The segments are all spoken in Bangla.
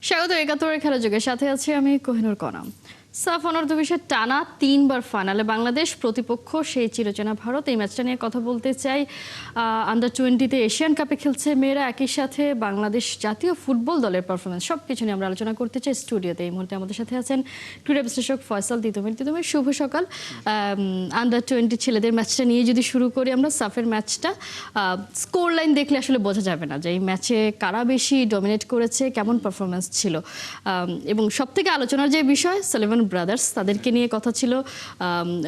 স্বাগত একাত্তরের খেলা যুগের সাথে আছি আমি কোহিনুর কনাম। সাফ অনূর্ধ্ব-20 টানা 3বার ফাইনালে বাংলাদেশ, প্রতিপক্ষ সেই চিরচেনা ভারত। এই ম্যাচটা নিয়ে কথা বলতে চাই। আন্ডার-20-তে এশিয়ান কাপে খেলছে মেয়েরা, একই সাথে বাংলাদেশ জাতীয় ফুটবল দলের পারফরমেন্স, সবকিছু নিয়ে আমরা আলোচনা করতে চাই। স্টুডিওতে এই মুহূর্তে আমাদের সাথে আছেন ক্রীড়া বিশ্লেষক ফয়সাল তিতুমির। শুভ সকাল। আন্ডার-20 ছেলেদের ম্যাচটা নিয়ে যদি শুরু করি আমরা, সাফের ম্যাচটা স্কোর লাইন দেখলে আসলে বোঝা যাবে না যে এই ম্যাচে কারা বেশি ডমিনেট করেছে, কেমন পারফরমেন্স ছিল। এবং সবথেকে আলোচনার যে বিষয়, সালিভান ব্রাদার্স, তাদেরকে নিয়ে কথা ছিল।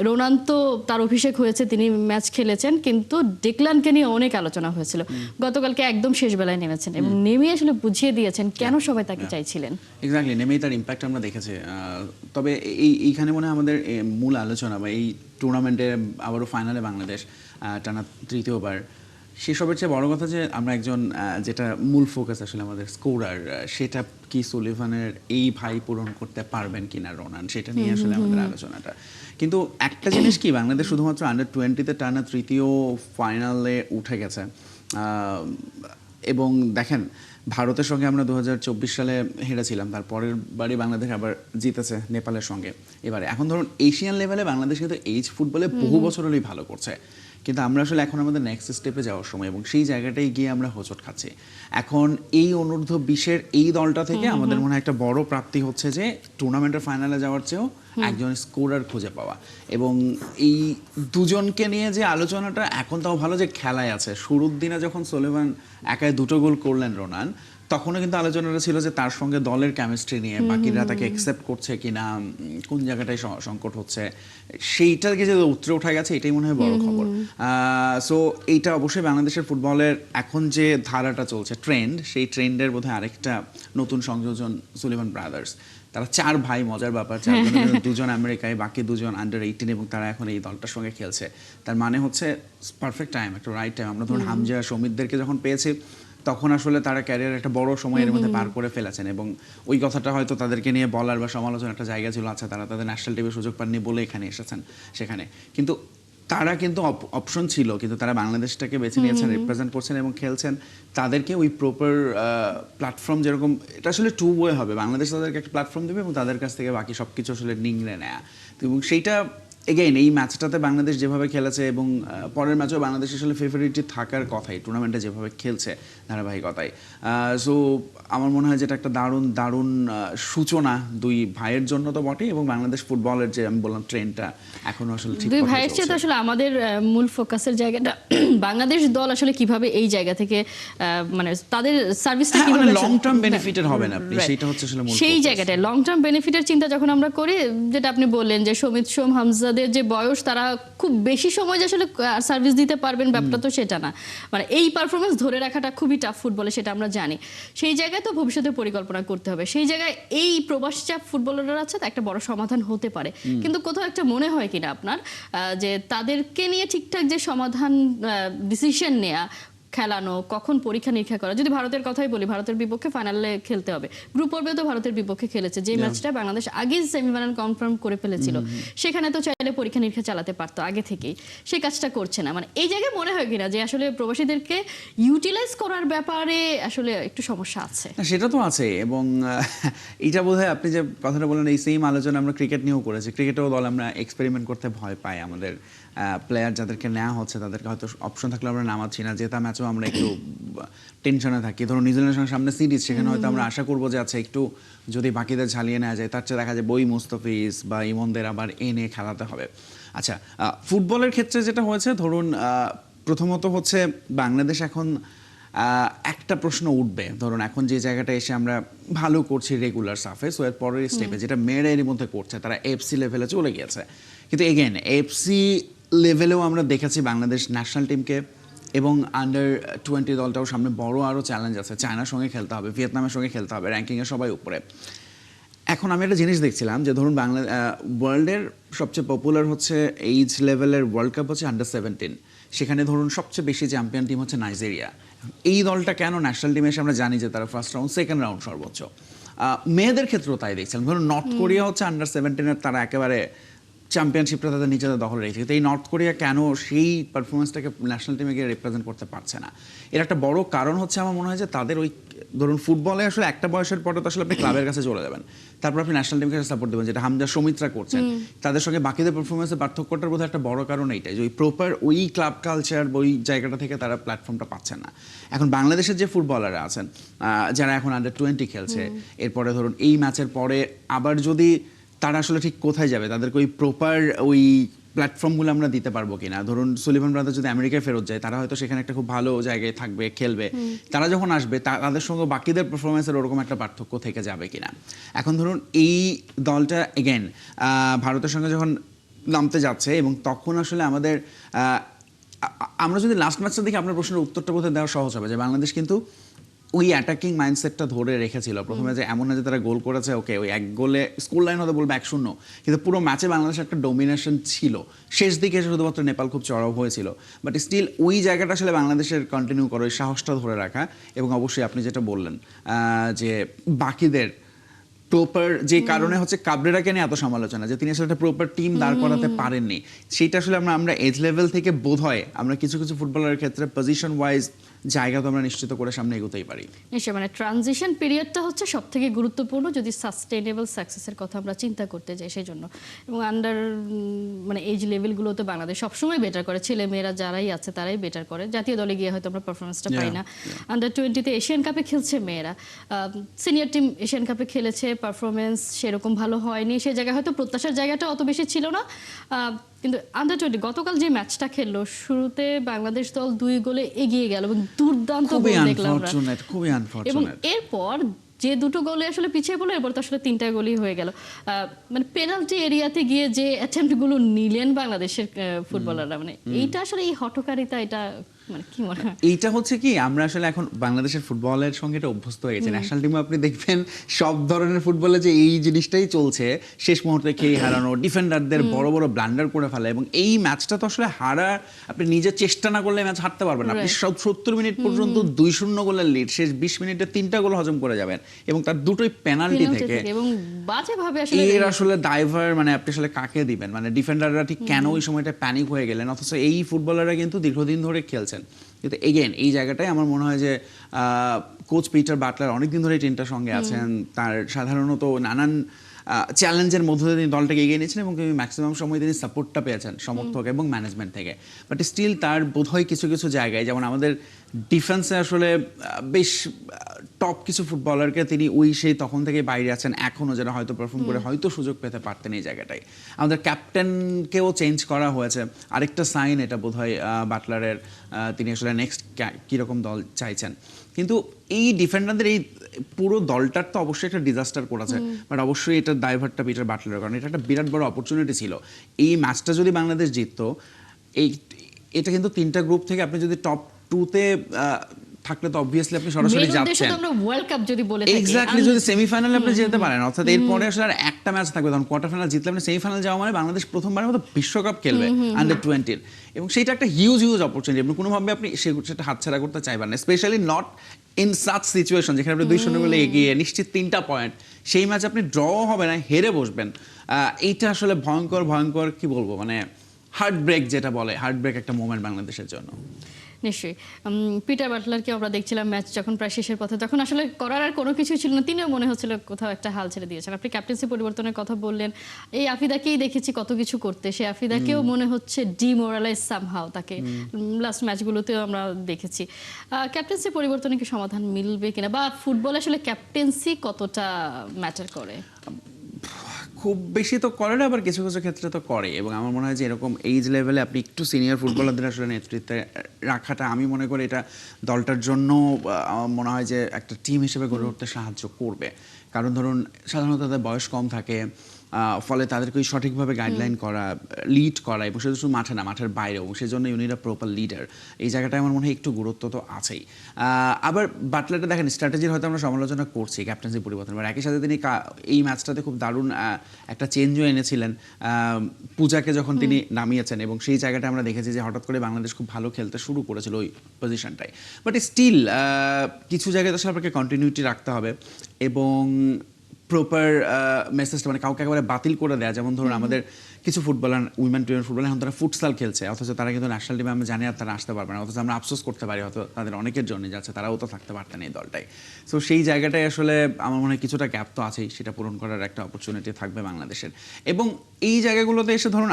রোনালদো তার অভিষেক হয়েছে, তিনি ম্যাচ খেলেছেন, কিন্তু ডিক্লানকে নিয়ে অনেক আলোচনা হয়েছিল। গতকালকে একদম শেষ বেলায় নেমেছেন এবং নেমে আসলে বুঝিয়ে দিয়েছেন কেন সবাই তাকে চাইছিলেন। এক্স্যাক্টলি, নেমেই তার ইম্প্যাক্ট আমরা দেখেছি। তবে এইখানে মনে হয় আমাদের মূল আলোচনা বা এই টুর্নামেন্টে আবারও ফাইনালে বাংলাদেশ টানা তৃতীয়বার, সেসবের চেয়ে বড় কথা যে আমরা একজন যেটা মূল ফোকাস আসলে আমাদের স্কোরার, সেটা কি সুলিভানের এই ভাই পূরণ করতে পারবেন কিনা রোনান, সেটা নিয়ে আসলে আমাদের আলোচনাটা। কিন্তু একটা জিনিস কি, বাংলাদেশ শুধুমাত্র আন্ডার-20-তে টানা তৃতীয় ফাইনালে উঠে গেছে। এবং দেখেন, ভারতের সঙ্গে আমরা 2024 সালে হেরেছিলাম, তারপরের বারই বাংলাদেশ আবার জিতেছে নেপালের সঙ্গে। এবারে এখন ধরুন এশিয়ান লেভেলে বাংলাদেশ কিন্তু এইচ ফুটবলে বহু বছর হলেই ভালো করছে, কিন্তু আমরা আসলে এখন আমাদের নেক্সট স্টেপে যাওয়ার সময়, এবং সেই জায়গাটাই গিয়ে আমরা হোঁচট খাচ্ছি। এখন এই অনূর্ধ্ব-20-এর এই দলটা থেকে আমাদের মনে হয় একটা বড় প্রাপ্তি হচ্ছে যে টুর্নামেন্টের ফাইনালে যাওয়ার চেয়েও একজন স্কোরার খুঁজে পাওয়া। এবং এই দুজনকে নিয়ে যে আলোচনাটা, এখন তাও ভালো যে খেলায় আছে। শুরুর দিনে যখন সুলিভান একাই 2টো গোল করলেন রোনান, তখনও কিন্তু আলোচনাটা ছিল যে তার সঙ্গে দলের কেমিস্ট্রি নিয়ে বাকিরা তাকে অ্যাকসেপ্ট করছে কিনা, কোন জায়গাটায় সংকট হচ্ছে, সেইটাকে যে উতরে উঠে গেছে, এটাই মনে হয় বড় খবর। সো এইটা অবশ্যই বাংলাদেশের ফুটবলের এখন যে ধারাটা চলছে, ট্রেন্ড, সেই ট্রেন্ডের বোধহয় আরেকটা নতুন সংযোজন সুলিভান ব্রাদার্স। তারা 4 ভাই, মজার ব্যাপার, 2জন আমেরিকায়, বাকি 2জন আন্ডার-18, এবং তারা এখন এই দলটার সঙ্গে খেলছে। তার মানে হচ্ছে পারফেক্ট টাইম, একটা রাইট টাইম। আমরা ধরুন হামজা, সমিতদেরকে যখন পেয়েছি, তখন আসলে তারা ক্যারিয়ার একটা বড় সময়ের মধ্যে পার করে ফেলেছেন, এবং ওই কথাটা হয়তো তাদেরকে নিয়ে বলার বা সমালোচনার একটা জায়গা ছিল। আচ্ছা, তারা তাদের ন্যাশনাল টিমে সুযোগ পাননি বলে এখানে এসেছেন, সেখানে কিন্তু তারা কিন্তু অপশন ছিল, কিন্তু তারা বাংলাদেশটাকে বেছে নিয়েছেন, রিপ্রেজেন্ট করছেন এবং খেলছেন। তাদেরকে ওই প্রপার প্ল্যাটফর্ম, যেরকম এটা আসলে টু ওয়ে হবে, বাংলাদেশ তাদেরকে একটা প্ল্যাটফর্ম দেবে এবং তাদের কাছ থেকে বাকি সব কিছু আসলে নিংড়ে নেয়া। এবং সেইটা এগেইন এই ম্যাচটাতে বাংলাদেশ যেভাবে খেলেছে, এবং পরের ম্যাচেও বাংলাদেশ আসলে ফেভারিটি থাকার কথাই, টুর্নামেন্টে যেভাবে খেলছে ধারাবাহিকতায়। সো আমার মনে হয় যেটা একটা দারুণ দারুণ সূচনা দুই ভাইয়ের জন্য তো বটেই, এবং বাংলাদেশ ফুটবলের যে আমি বললাম ট্রেন্ডটা এখনো আসলে ঠিক দুই ভাইয়ের চেয়ে তো আসলে আমাদের মূল ফোকাসের জায়গাটা বাংলাদেশ দল আসলে কিভাবে এই জায়গা থেকে মানে তাদের সার্ভিসটা কিভাবে লং টার্ম বেনিফিটেড হবে না, সেটা হচ্ছে আসলে মূল সেই জায়গাটায় লং টার্ম বেনিফিটের চিন্তা যখন আমরা করি, যেটা আপনি বললেন যে সমিত, সোম, হামজাদের যে বয়স, তারা খুব বেশি সময় যে আসলে সার্ভিস দিতে পারবেন ব্যাপারটা তো সেটা না। মানে এই পারফরমেন্স ধরে রাখাটা খুবই টাফ ফুটবলে, সেটা আমরা জানি। সেই জায়গায় তো ভবিষ্যতে পরিকল্পনা করতে হবে। সেই জায়গায় এই প্রবাসী চাপ ফুটবলাররা আছে, একটা বড় সমাধান হতে পারে। কিন্তু কোথাও একটা মনে হয় কিনা আপনার যে তাদেরকে নিয়ে ঠিকঠাক যে সমাধান, ডিসিশন নেয়া, খেলানো, কখন পরীক্ষা নিরীক্ষা করা। যদি ভারতের কথাই বলি, ভারতের বিপক্ষে ফাইনালে খেলতে হবে, গ্রুপ পর্বেও তো ভারতের বিপক্ষে খেলেছে, যে ম্যাচটা বাংলাদেশ আগে সেমিফাইনাল কনফার্ম করে ফেলেছিল, সেখানে তো চাইলে পরীক্ষা নিরীক্ষা চালাতে পারতো আগে থেকেই, সেই কাজটা করছে না। মানে এই জায়গায় মনে হয় কিনা যে আসলে প্রবাসীদেরকে ইউটিলাইজ করার ব্যাপারে আসলে একটু সমস্যা আছে? সেটা তো আছে, এবং এইটা বোধহয় আপনি যে কথাটা বললেন, এই সেম আলোচনা আমরা ক্রিকেট নিয়েও করেছি। ক্রিকেটেও দল আমরা এক্সপেরিমেন্ট করতে ভয় পাই, আমাদের প্লেয়ার যাদেরকে নেওয়া হচ্ছে তাদেরকে হয়তো অপশন থাকলে আমরা নামাচ্ছি না, জেতা ম্যাচেও আমরা একটু টেনশনে থাকি। ধরুন নিউজিল্যান্ডের সঙ্গে সামনে সিরিজ, সেখানে হয়তো আমরা আশা করবো যে আচ্ছা একটু যদি বাকিদের ঝালিয়ে নেওয়া যায়, তার চেয়ে দেখা যায় বই মুস্তাফিজ বা ইমনদের আবার এনে খেলাতে হবে। আচ্ছা, ফুটবলের ক্ষেত্রে যেটা হয়েছে, ধরুন প্রথমত হচ্ছে বাংলাদেশ এখন একটা প্রশ্ন উঠবে, ধরুন এখন যে জায়গাটা এসে আমরা ভালো করছি রেগুলার সাফে, সো এর পরের স্টেপে যেটা মেয়েরা এর মধ্যে করছে, তারা এফসি লেভেলে চলে গিয়েছে। কিন্তু এগেন এফসি লেভেলেও আমরা দেখেছি বাংলাদেশ ন্যাশনাল টিমকে, এবং আন্ডার-20 দলটাও সামনে বড় আরও চ্যালেঞ্জ আছে। চায়নার সঙ্গে খেলতে হবে, ভিয়েতনামের সঙ্গে খেলতে হবে, র্যাঙ্কিংয়ে সবাই উপরে। এখন আমি একটা জিনিস দেখছিলাম যে ধরুন ওয়ার্ল্ডের সবচেয়ে পপুলার হচ্ছে এইজ লেভেলের ওয়ার্ল্ড কাপ হচ্ছে আন্ডার-17, সেখানে ধরুন সবচেয়ে বেশি চ্যাম্পিয়ন টিম হচ্ছে নাইজেরিয়া। এই দলটা কেন ন্যাশনাল টিমে এসে আমরা জানি যে তারা ফার্স্ট রাউন্ড, সেকেন্ড রাউন্ড সর্বোচ্চ। মেয়েদের ক্ষেত্রেও তাই দেখছিলাম, ধরুন নর্থ কোরিয়া হচ্ছে আন্ডার-17-এর, তারা একেবারে চ্যাম্পিয়নশিপটা তাদের নিজেদের দখলে রেখেছে, কিন্তু এই নর্থ কোরিয়া কেন সেই পারফরমেন্সটাকে ন্যাশনাল টিমে গিয়ে রিপ্রেজেন্ট করতে পারছে না? এর একটা বড় কারণ হচ্ছে আমার মনে হয় যে তাদের ওই ধরুন ফুটবলে আসলে একটা বয়সের পরে তো আসলে আপনি ক্লাবের কাছে চলে যাবেন, তারপর আপনি ন্যাশনাল টিমকে সাপোর্ট দেবেন, যেটা হামজা সৌমিত্রা করছেন। তাদের সঙ্গে বাকিদের পারফরমেন্সের পার্থক্যটার বোধহয় একটা বড় কারণ এইটাই যে ওই প্রপার ওই ক্লাব কালচার ওই জায়গাটা থেকে তারা প্ল্যাটফর্মটা পাচ্ছেন না। এখন বাংলাদেশের যে ফুটবলাররা আছেন যারা এখন আন্ডার 20 খেলছে, এরপরে ধরুন এই ম্যাচের পরে আবার যদি তারা আসলে ঠিক কোথায় যাবে, তাদেরকে ওই প্রপার ওই প্ল্যাটফর্মগুলো আমরা দিতে পারবো কিনা। ধরুন সুলিভান ব্রাদার যদি আমেরিকায় ফেরত যায়, তারা হয়তো সেখানে একটা খুব ভালো জায়গায় থাকবে, খেলবে। তারা যখন আসবে তাদের সঙ্গে বাকিদের পারফরমেন্সের ওরকম একটা পার্থক্য থেকে যাবে কিনা। এখন ধরুন এই দলটা এগেন ভারতের সঙ্গে যখন নামতে যাচ্ছে, এবং তখন আসলে আমাদের আমরা যদি লাস্ট ম্যাচটা দেখি, আপনার প্রশ্নের উত্তরটা বোধহয় দেওয়া সহজ হবে যে বাংলাদেশ কিন্তু ওই অ্যাটাকিং মাইন্ডসেটটা ধরে রেখেছিল প্রথমে, যে এমন না যে তারা গোল করেছে ওকে ওই এক গোলে স্কোর লাইন হতে বলবে 1-0, কিন্তু পুরো ম্যাচে বাংলাদেশের একটা ডোমিনেশন ছিল। শেষ দিকে শুধুমাত্র নেপাল খুব চড়াও হয়েছিল, বাট স্টিল ওই জায়গাটা আসলে বাংলাদেশের কন্টিনিউ করে ওই সাহসটা ধরে রাখা। এবং অবশ্যই আপনি যেটা বললেন যে বাকিদের প্রপার যে কারণে হচ্ছে কাবরেরাকে নিয়ে এত সমালোচনা, যে তিনি আসলে একটা প্রপার টিম দাঁড় করাতে পারেননি, সেইটা আসলে আমরা এজ লেভেল থেকে বোধ হয় আমরা কিছু কিছু ফুটবলারের ক্ষেত্রে পজিশন ওয়াইজ জায়গা তো আমরা নিশ্চিত করে সামনে এগোতেই পারি। নিশ্চয়, মানে ট্রানজিশন পিরিয়ডটা হচ্ছে সব থেকে গুরুত্বপূর্ণ যদি সাস্টেনেবল সাকসেসের কথা আমরা চিন্তা করতে যাই সেই জন্য। এবং আন্ডার মানে এজ লেভেলগুলোতে বাংলাদেশ সবসময় বেটার করে, ছেলে মেয়েরা যারাই আছে তারাই বেটার করে। জাতীয় দলে গিয়ে হয়তো আমরা পারফরমেন্সটা পাই না। আন্ডার 20-তে এশিয়ান কাপে খেলছে মেয়েরা, সিনিয়র টিম এশিয়ান কাপে খেলেছে, পারফরমেন্স সেরকম ভালো হয়নি, সে জায়গায় হয়তো প্রত্যাশার জায়গাটা অত বেশি ছিল না। কিন্তু আন্ডার 20 গতকাল যে ম্যাচটা খেললো, শুরুতে বাংলাদেশ দল 2 গোলে এগিয়ে গেল এবং দুর্দান্ত গোল দেখলাম আমরা। খুবই এবং আনফরচুনেট। এরপর যে 2 গোলে আসলে পিছিয়ে পড়লো, এরপর তো আসলে 3টা গোলই হয়ে গেল। মানে পেনাল্টি এরিয়াতে গিয়ে যে অ্যাটেম্প্টগুলো নিলেন বাংলাদেশের ফুটবলাররা, মানে এইটা আসলে এই হঠকারিতা, এটা মানে কি মনে হয়? এইটা হচ্ছে কি, আমরা আসলে এখন বাংলাদেশের ফুটবলের সঙ্গে এটা অভ্যস্ত হয়ে গেছি। ন্যাশনাল টিমে আপনি দেখবেন সব ধরনের ফুটবলে যে এই জিনিসটাই চলছে, শেষ মুহূর্তে খেয়ে হারানো, ডিফেন্ডারদের বড় বড় ব্লান্ডার করে ফেলা। এবং এই ম্যাচটা তো আসলে আপনি নিজে চেষ্টা না করলে ম্যাচ হারতে পারবেন না। আপনি 70 মিনিট পর্যন্ত 2-0 গোলের লিড, শেষ 20 মিনিটে 3টা গোল হজম করে যাবেন, এবং তার দুটোই পেনাল্টি থেকে। এবং বাজেভাবে আসলে এর আসলে ড্রাইভার মানে আপনি আসলে কাকে দিবেন, মানে ডিফেন্ডাররা ঠিক কেন ওই সময়টা প্যানিক হয়ে গেলেন, অথচ এই ফুটবলাররা কিন্তু দীর্ঘদিন ধরে খেলছেন। কিন্তু এগেন এই জায়গাটায় আমার মনে হয় যে কোচ পিটার বাটলার অনেকদিন ধরে এই টিমটার সঙ্গে আছেন, তার সাধারণত নানান চ্যালেঞ্জের মধ্যে দিয়ে তিনি দলটাকে এগিয়ে নিয়েছেন, এবং ম্যাক্সিমাম সময় তিনি সাপোর্টটা পেয়েছেন সমর্থক এবং ম্যানেজমেন্ট থেকে। বাট স্টিল তার বোধহয় কিছু কিছু জায়গায়, যেমন আমাদের ডিফেন্সে আসলে বেশ টপ কিছু ফুটবলারকে তিনি সেই তখন থেকে বাইরে আছেন এখনও, যারা হয়তো পারফর্ম করে হয়তো সুযোগ পেতে পারতেন এই জায়গাটায়। আমাদের ক্যাপ্টেনকেও চেঞ্জ করা হয়েছে, আরেকটা সাইন এটা বোধহয় বাটলারের, তিনি আসলে নেক্সট কীরকম দল চাইছেন। কিন্তু এই ডিফেন্ডারদের এই পুরো দলটার তো অবশ্যই একটা ডিজাস্টার করেছে, বাট অবশ্যই এটার দায়ভারটা পিটার বাটলারের, কারণ এটা একটা বিরাট বড় অপরচুনিটি ছিল। এই ম্যাচটা যদি বাংলাদেশ জিততো, এটা কিন্তু 3টা গ্রুপ থেকে আপনি যদি টপ 2-তে থাকলে তো অবভিয়াসলি আপনি সরাসরি যাচ্ছেন। আমরা ওয়ার্ল্ড কাপ যদি বলে থাকি, এক্স্যাক্টলি, যদি সেমিফাইনালে আপনি যেতে পারেন, অর্থাৎ এরপরে আসলে আর একটা ম্যাচ থাকবে, তখন কোয়ার্টার ফাইনাল জিতলে আপনি সেমিফাইনাল যাওয়া মানে বাংলাদেশ প্রথমবারের মতো বিশ্বকাপ খেলবে আন্ডার 20, এবং সেইটা একটা হিউজ অপরচুনিটি। আপনি কোনোভাবে আপনি সেটা হাতছাড়া করতে চাইবেন না, specially not in such situation যেখানে আপনি 2-0 গোলে এগিয়ে নিশ্চিত 3টা পয়েন্ট, সেই ম্যাচ আপনি ড্র হবে না, হেরে বসবেন। এইটা আসলে ভয়ঙ্কর কি বলবো, মানে হার্ট ব্রেক যেটা বলে, হার্ট ব্রেক একটা মোমেন্ট বাংলাদেশের জন্য। নিশ্চয়ই। পিটার বাটলারকে আমরা দেখছিলাম ম্যাচ যখন প্রায় শেষের পথে, তখন আসলে করার আর কোনো কিছু ছিল না, তিনিও মনে হচ্ছিল কোথাও একটা হাল ছেড়ে দিয়েছেন। আপনি ক্যাপ্টেন্সি পরিবর্তনের কথা বললেন, এই আফিদাকেই দেখেছি কত কিছু করতে, সে আফিদাকেও মনে হচ্ছে ডিমোরালাইজ সামহাও, তাকে লাস্ট ম্যাচগুলোতেও আমরা দেখেছি। ক্যাপ্টেন্সি পরিবর্তনে কি সমাধান মিলবে কিনা, বা ফুটবল আসলে ক্যাপ্টেন্সি কতটা ম্যাটার করে? খুব বেশি তো করে না, আবার কিছু কিছু ক্ষেত্রে তো করে। এবং আমার মনে হয় যে এরকম এইজ লেভেলে আপনি একটু সিনিয়র ফুটবলারদের আসলে নেতৃত্বে রাখাটা, আমি মনে করি এটা দলটার জন্য আমার মনে হয় যে একটা টিম হিসেবে গড়ে উঠতে সাহায্য করবে। কারণ ধরুন সাধারণত তাদের বয়স কম থাকে, ফলে তাদেরকে সঠিকভাবে গাইডলাইন করা, লিড করা, এবং শুধু মাঠে না মাঠের বাইরেও, সেজন্য ইউনিট প্রপার লিডার, এই জায়গাটায় আমার মনে হয় একটু গুরুত্ব তো আছেই। আবার বাটলারটা দেখেন স্ট্র্যাটেজির হয়তো আমরা সমালোচনা করছি ক্যাপ্টেন্সি পরিবর্তন, আর একই সাথে তিনি এই ম্যাচটাতে খুব দারুণ একটা চেঞ্জও এনেছিলেন পূজাকে যখন তিনি নামিয়েছেন, এবং সেই জায়গাটা আমরা দেখেছি যে হঠাৎ করে বাংলাদেশ খুব ভালো খেলতে শুরু করেছিল ওই পজিশনটায়। বাট স্টিল কিছু জায়গায় তো আসলে আপনাকে কন্টিনিউটি রাখতে হবে, এবং প্রপার মেসেজটা, মানে কাউকে একেবারে বাতিল করে দেয়া। যেমন ধরুন আমাদের কিছু ফুটবলার, উইমেন টিমের ফুটবলার এখন তারা ফুটসাল খেলছে, অথচ তারা কিন্তু ন্যাশনাল টিমে আমরা জানি আর তারা আসতে পারবে না, অথচ আমরা আফসোস করতে পারি হয়তো তাদের অনেকের জন্য যাচ্ছে তারাও তো থাকতে পারতেন এই দলটাই। সো সেই জায়গাটাই আসলে আমার মনে হয় কিছুটা গ্যাপ তো আছেই, সেটা পূরণ করার একটা অপরচুনিটি থাকবে বাংলাদেশের। এবং এই জায়গাগুলোতে এসে ধরুন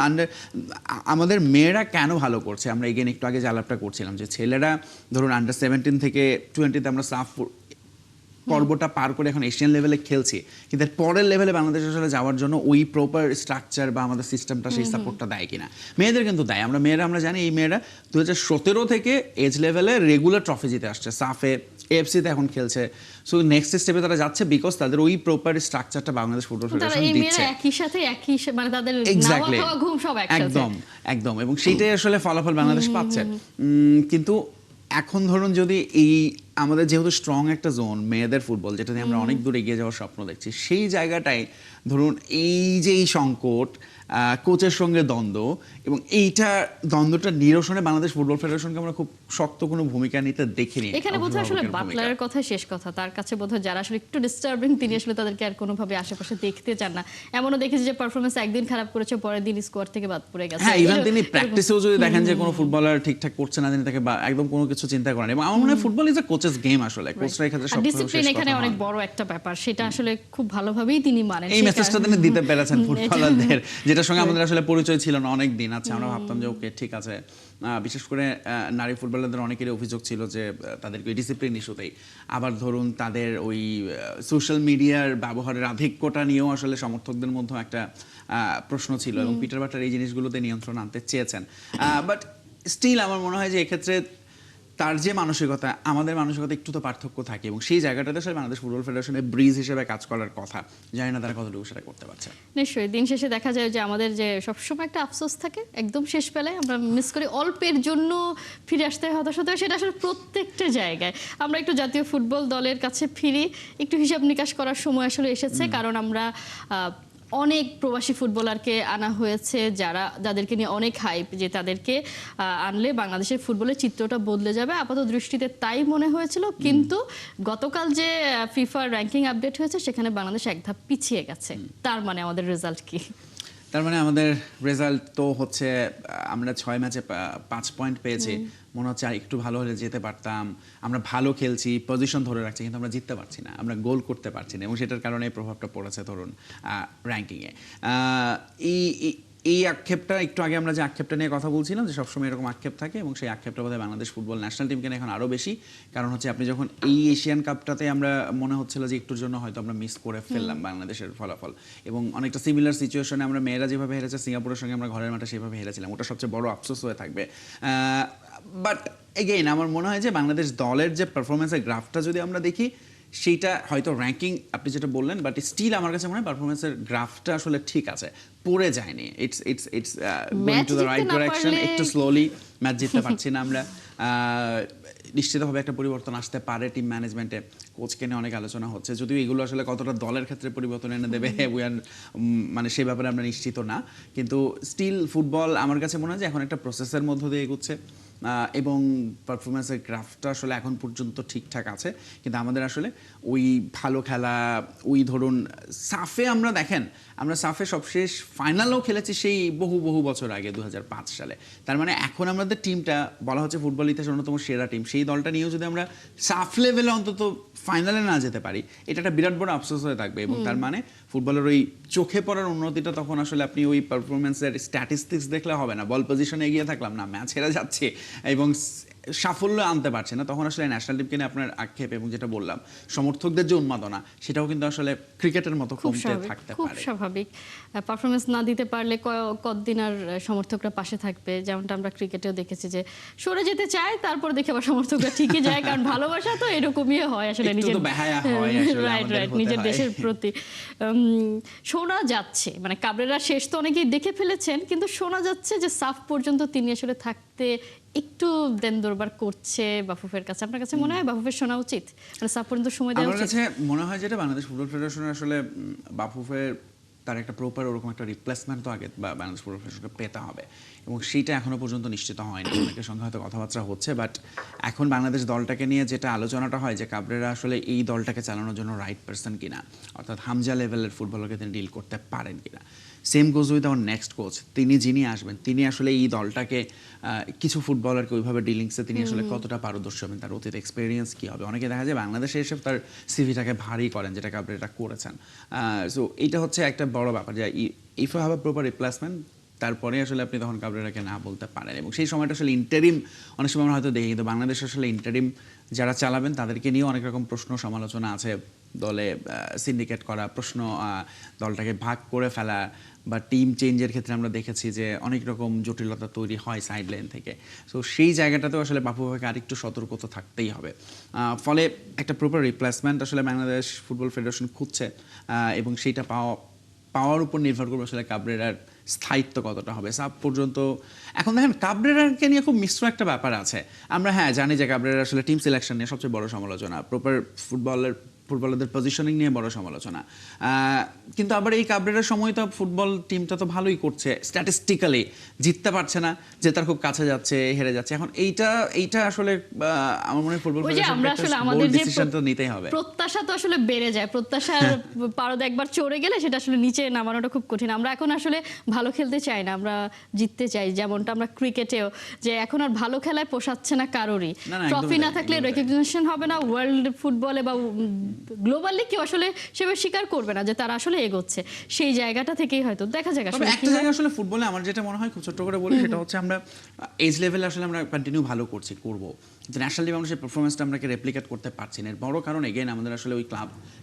আমাদের মেয়েরা কেন ভালো করছে, আমরা এগেন একটু আগে যে আলাপটা করছিলাম যে ছেলেরা ধরুন আন্ডার 17 থেকে 20-তে আমরা সাফ পর্বটা পার করে এখন এশিয়ান লেভেলে খেলছি, কিন্তু এর পরের লেভেলে বাংলাদেশ আসলে যাওয়ার জন্য ওই প্রপার স্ট্রাকচার বা আমাদের সিস্টেমটা সেই সাপোর্টটা দেয় কিনা। মেয়েদের কিন্তু দেয়, আমরা জানি এই মেয়েরা 2017 থেকে এজ লেভেলে রেগুলার ট্রফি জিতে আসছে, সাফে এএফসিতে এখন খেলছে। সো নেক্সট স্টেপে তারা যাচ্ছে বিকজ তাদের ওই প্রপার স্ট্রাকচারটা বাংলাদেশ ফুটবল ফেডারেশন দিচ্ছে। একই সাথে মানে তাদের এক্স্যাক্টলি, নাওয়া খাওয়া ঘুম সব একসাথে। একদম একদম, এবং সেইটাই আসলে ফলাফল বাংলাদেশ পাচ্ছে। কিন্তু এখন ধরুন যদি এই আমাদের যেহেতু স্ট্রং একটা জোন মেয়েদের ফুটবল, যেটা নিয়ে আমরা অনেক দূর এগিয়ে যাওয়ার স্বপ্ন দেখছি, সেই জায়গাটাই ধরুন এই যে এই সংকট, কোচের সঙ্গে দ্বন্দ্ব, এবং এইটা দ্বন্দ্বটা নিরসনে বাংলাদেশ ফুটবল ফেডারেশনকে আমরা খুব শক্ত কোনো ভূমিকা নিতে দেখিনি। এখানে বোধহয় আসলে বাটলারের কথাই শেষ কথা, তার কাছে বোধহয় যারা আসলে একটু ডিস্টার্বিং তিনি আসলে তাদেরকে আর কোনোভাবে আশেপাশে দেখতে চান না। এমনও দেখেছি যে পারফরমেন্স একদিন খারাপ করেছে, পরের দিন স্কোয়াড থেকে বাদ পড়ে গেছে। হ্যাঁ, ইভেন তিনি প্র্যাকটিসেও যদি দেখেন যে কোনো ফুটবলার ঠিকঠাক করছে না, তিনি তাকে একদম কোনো কিছু চিন্তা করেন। এবং আমার মনে হয় football is a coaches game, আসলে কোচরা এখানে সব ডিসিপ্লিন এখানে অনেক বড় একটা ব্যাপার, সেটা আসলে খুব ভালোভাবেই তিনি মানেন। এই মেসেজটা তিনি দিতে পেরেছেন ফুটবলারদের, যেটার সঙ্গে আমাদের আসলে পরিচয় ছিল না অনেক দিন। আচ্ছা, আমরা ভাবতাম যে ওকে ঠিক আছে। বিশেষ করে নারী ফুটবলারদের অনেকেরই অভিযোগ ছিল যে তাদেরকে ওই ডিসিপ্লিন ইস্যুতেই, আবার ধরুন তাদের ওই সোশ্যাল মিডিয়ার ব্যবহারের আধিক্যটা নিয়েও আসলে সমর্থকদের মধ্যে একটা প্রশ্ন ছিল, এবং পিটার বাটলার এই জিনিসগুলোতে নিয়ন্ত্রণ আনতে চেয়েছেন। বাট স্টিল আমার মনে হয় যে এক্ষেত্রে তার যে মানসিকতা, আমাদের মানসিকতা একটু তো পার্থক্য থাকে, এবং সেই জায়গাটাতে আসলে বাংলাদেশ ফুটবল ফেডারেশনের ব্রিজ হিসেবে কাজ করার কথা। জানি না তারা কতটুকু সেটা করতে পারছে। নিশ্চয়ই দিন শেষে দেখা যায় যে আমাদের যে সবসময় একটা আফসোস থাকে একদম শেষ বেলায়, আমরা মিস করি অল্পের জন্য ফিরে আসতে হয়, হতাশ হতে হয়। সেটা আসলে প্রত্যেকটা জায়গায়। আমরা একটু জাতীয় ফুটবল দলের কাছে ফিরি, একটু হিসাব নিকাশ করার সময় আসলে এসেছে, কারণ আমরা অনেক প্রবাসী ফুটবলারকে আনা হয়েছে যাদেরকে নিয়ে অনেক হাইপ, যে তাদেরকে আনলে বাংলাদেশের ফুটবলের চিত্রটা বদলে যাবে। আপাতত দৃষ্টিতে তাই মনে হয়েছিল, কিন্তু গতকাল যে ফিফা র্যাঙ্কিং আপডেট হয়েছে সেখানে বাংলাদেশ এক ধাপ পিছিয়ে গেছে। তার মানে আমাদের রেজাল্ট কি? তার মানে আমাদের রেজাল্ট তো হচ্ছে আমরা 6 ম্যাচে 5 পয়েন্ট পেয়েছি। মনে হচ্ছে আর একটু ভালো হলে যেতে পারতাম, আমরা ভালো খেলছি, পজিশন ধরে রাখছি, কিন্তু আমরা জিততে পারছি না, আমরা গোল করতে পারছি না, এবং সেটার কারণে এই প্রভাবটা পড়েছে ধরুন র্যাঙ্কিংয়ে। এই আক্ষেপটা একটু আগে আমরা যে আক্ষেপটা নিয়ে কথা বলছিলাম, যে সবসময় এরকম আক্ষেপ থাকে, এবং সেই আক্ষেপটা বোধহয় বাংলাদেশ ফুটবল ন্যাশনাল টিমকে এখন আরও বেশি। কারণ হচ্ছে আপনি যখন এই এশিয়ান কাপটাতে আমরা মনে হচ্ছিল যে একটুর জন্য হয়তো আমরা মিস করে ফেললাম বাংলাদেশের ফলাফল, এবং অনেকটা সিমিলার সিচুয়েশনে আমরা মেয়েরা যেভাবে হেরেছে সিঙ্গাপুরের সঙ্গে আমরা ঘরের মাঠে সেভাবে হেরেছিলাম, ওটা সবচেয়ে বড় আফসোস হয়ে থাকবে। বাট এগেইন আমার মনে হয় যে বাংলাদেশ দলের যে পারফরমেন্সের গ্রাফটা যদি আমরা দেখি, সেইটা হয়তো র্যাঙ্কিং আপনি যেটা বললেন, বাট স্টিল আমার কাছে মনে হয় পারফরমেন্সের গ্রাফটা আসলে ঠিক আছে, পড়ে যায়নি। It's going to the right direction. একটু স্লোলি ম্যাচ জিততে পারছি না আমরা। নিশ্চিতভাবে একটা পরিবর্তন আসতে পারে টিম ম্যানেজমেন্টে, কোচকে নিয়ে অনেক আলোচনা হচ্ছে, যদিও এগুলো আসলে কতটা দলের ক্ষেত্রে পরিবর্তন এনে দেবে মানে সেই ব্যাপারে আমরা নিশ্চিত না। কিন্তু স্টিল ফুটবল আমার কাছে মনে হয় যে এখন একটা প্রসেসের মধ্য দিয়ে এগুচ্ছে, এবং পারফরমেন্সের গ্রাফটা আসলে এখন পর্যন্ত ঠিকঠাক আছে। কিন্তু আমাদের আসলে ওই ভালো খেলা, ওই ধরুন সাফে আমরা দেখেন, আমরা সাফে সবশেষ ফাইনালও খেলেছি সেই বহু বছর আগে 2005 সালে। তার মানে এখন আমাদের টিমটা বলা হচ্ছে ফুটবল ইতিহাসের অন্যতম সেরা টিম, সেই দলটা নিয়েও যদি আমরা সাফ লেভেলে অন্তত ফাইনালে না যেতে পারি, এটা একটা বিরাট বড় আফসোস হয়ে থাকবে। এবং তার মানে ফুটবলের ওই চোখে পড়ার উন্নতিটা তখন আসলে আপনি ওই পারফরমেন্সের স্ট্যাটিস্টিক্স দেখলে হবে না। বল পজিশনে এগিয়ে থাকলাম না, ম্যাচ হেরে যাচ্ছে এবং সাফল্য আনতে পারছে না, তখন আসলে ন্যাশনাল টিমকে নিয়ে আপনার আক্ষেপ এবং যেটা বললাম সমর্থকদের যে উন্মাদনা, সেটাও কিন্তু আসলে ক্রিকেটের মতো কমতে থাকতে পারে। খুব স্বাভাবিক। পারফরমেন্স না দিতে পারলে কতদিন আর সমর্থকরা পাশে থাকবে, যেমনটা আমরা ক্রিকেটেও দেখেছি যে সরে যেতে চায়, তারপর দেখে আবার সমর্থকরা ঠিকই যায়, কারণ ভালোবাসা তো এরকমই হয় আসলে, নিজের দেশের প্রতি। শোনা যাচ্ছে, মানে কাবরেরা শেষ তো অনেকেই দেখে ফেলেছেন, কিন্তু শোনা যাচ্ছে যে সাফ পর্যন্ত তিনি আসলে থাকতে একটু দেন দরবার করছে বাফুফের কাছে। আপনার কাছে মনে হয় বাফুফের শোনা উচিত, মানে সাফ পর্যন্ত সময় দেওয়া উচিত? আমার কাছে মনে হয় যেটা বাংলাদেশ ফুটবল ফেডারেশনের আসলে বাফুফের তার একটা প্রপার ওরকম একটা রিপ্লেসমেন্ট তো আগে বাংলাদেশ ফুটবল ফেডারেশনকে পেতে হবে, এবং সেইটা এখনো পর্যন্ত নিশ্চিত হয়নি। অনেকের সঙ্গে হয়তো কথাবার্তা হচ্ছে, বাট এখন বাংলাদেশ দলটাকে নিয়ে যেটা আলোচনাটা হয় যে কাবরেরা আসলে এই দলটাকে চালানোর জন্য রাইট পারসন কিনা, অর্থাৎ হামজা লেভেলের ফুটবলারকে তিনি ডিল করতে পারেন কিনা। Same goes with our next coach, যিনি আসবেন তিনি আসলে এই দলটাকে কিছু ফুটবলারকে ওইভাবে ডিলিংসে তিনি আসলে কতটা পারদর্শী হবেন, তার অতীত এক্সপিরিয়েন্স কী হবে। অনেকে দেখা যায় বাংলাদেশে এসে তার সিভিটাকে ভারী করেন, যেটা কাবরেরা করেছেন। সো এইটা হচ্ছে একটা বড় ব্যাপার যে if you have a proper replacement, তারপরে আসলে আপনি তখন কাবরেরাকে না বলতে পারেন। এবং সেই সময়টা আসলে ইন্টারিম অনেক সময় আমরা হয়তো দেখি, কিন্তু বাংলাদেশ আসলে ইন্টারিম যারা চালাবেন তাদেরকে নিয়েও অনেক রকম প্রশ্ন সমালোচনা আছে। দলে সিন্ডিকেট করা প্রশ্ন, দলটাকে ভাগ করে ফেলা, বা টিম চেঞ্জের ক্ষেত্রে আমরা দেখেছি যে অনেক রকম জটিলতা তৈরি হয় সাইড লাইন থেকে। সো সেই জায়গাটাতেও আসলে বাফু ভাইকে আরেকটু সতর্ক তো থাকতেই হবে। ফলে একটা প্রপার রিপ্লেসমেন্ট আসলে বাংলাদেশ ফুটবল ফেডারেশন খুঁজছে, এবং সেইটা পাওয়ার উপর নির্ভর করবে আসলে কাবরেরার স্থায়িত্ব কতটা হবে সাব পর্যন্ত। এখন দেখেন কাবরেরাকে নিয়ে খুব মিশ্র একটা ব্যাপার আছে। আমরা জানি যে কাবরেরা আসলে টিম সিলেকশন নিয়ে সবচেয়ে বড় সমালোচনা, প্রপার ফুটবলারদের পজিশনিং নিয়ে বড় সমালোচনা। কিন্তু আবার এই কাবরেরার সময় তো ফুটবল টিমটা তো ভালোই করছে, স্ট্যাটিস্টিক্যালি জিততে পারছে না, যে তার খুব কাছে যাচ্ছে, হেরে যাচ্ছে। এখন এইটা আসলে আমার মনে হয় ফুটবল ডিসিশন তো নিতেই হবে। প্রত্যাশা তো আসলে বেড়ে যায়, প্রত্যাশার পারদ একবার চড়ে গেলে সেটা আসলে নিচে নামানোটা খুব কঠিন। আমরা এখন আসলে ভালো খেলতে চাই না, আমরা জিততে চাই। যেমনটা আমরা ক্রিকেটেও যে এখন আর ভালো খেলায় পোষাচ্ছে না কারোরই, ট্রফি না থাকলে রেকগনিশন হবে না ওয়ার্ল্ড ফুটবলে বা গ্লোবালি, কেউ আসলে সেভাবে স্বীকার করবে না যে তারা আসলে এগোচ্ছে। সেই জায়গাটা থেকেই হয়তো দেখা যাক আসলে একটা জায়গা আসলে ফুটবলে আমার যেটা মনে হয় খুব ছোট্ট করে বলি, সেটা হচ্ছে আমরা এজ লেভেলে আসলে আমরা কন্টিনিউ ভালো করব, কিন্তু ন্যাশনাল টিমে আমরা সেই পারফরমেন্সটা আমরা রেপ্লিকেট করতে পারছি না। এর বড় কারণ এগেইন আমাদের আসলে ওই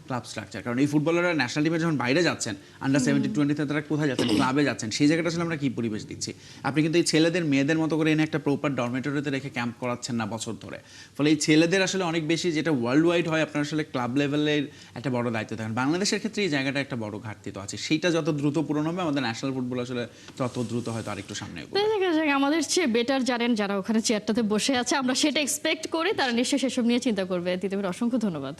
ক্লাব স্ট্রাকচার। কারণ এই ফুটবলাররা ন্যাশনাল টিমে যখন বাইরে যাচ্ছেন, আন্ডার 17-20 তারা কোথায় যাচ্ছেন, ক্লাবে যাচ্ছেন, সেই জায়গাটা আসলে আমরা কি পরিবেশ দিচ্ছি। আপনি কিন্তু এই ছেলেদের মেয়েদের মতো করে এনে একটা প্রপার ডরমেটরিতে রেখে ক্যাম্প করাচ্ছেন না বছর ধরে। ফলে এই ছেলেদের আসলে অনেক বেশি, যেটা ওয়ার্ল্ড ওয়াইড হয়, আপনার আসলে ক্লাব লেভেলের একটা বড় দায়িত্ব থাকেন। বাংলাদেশের ক্ষেত্রে এই জায়গাটা একটা বড় ঘাটতি তো আছে, সেইটা যত দ্রুত পূরণ হবে আমাদের ন্যাশনাল ফুটবল আসলে তত দ্রুত হয়তো আরেকটু সামনে এগোবে। আমাদের চেয়ে বেটার জানেন যারা ওখানে চেয়ারটাতে বসে আছে, আমরা সেটা এক্সপেক্ট করি, তারা নিশ্চয়ই সেসব নিয়ে চিন্তা করবে। তিতুমির অসংখ্য ধন্যবাদ।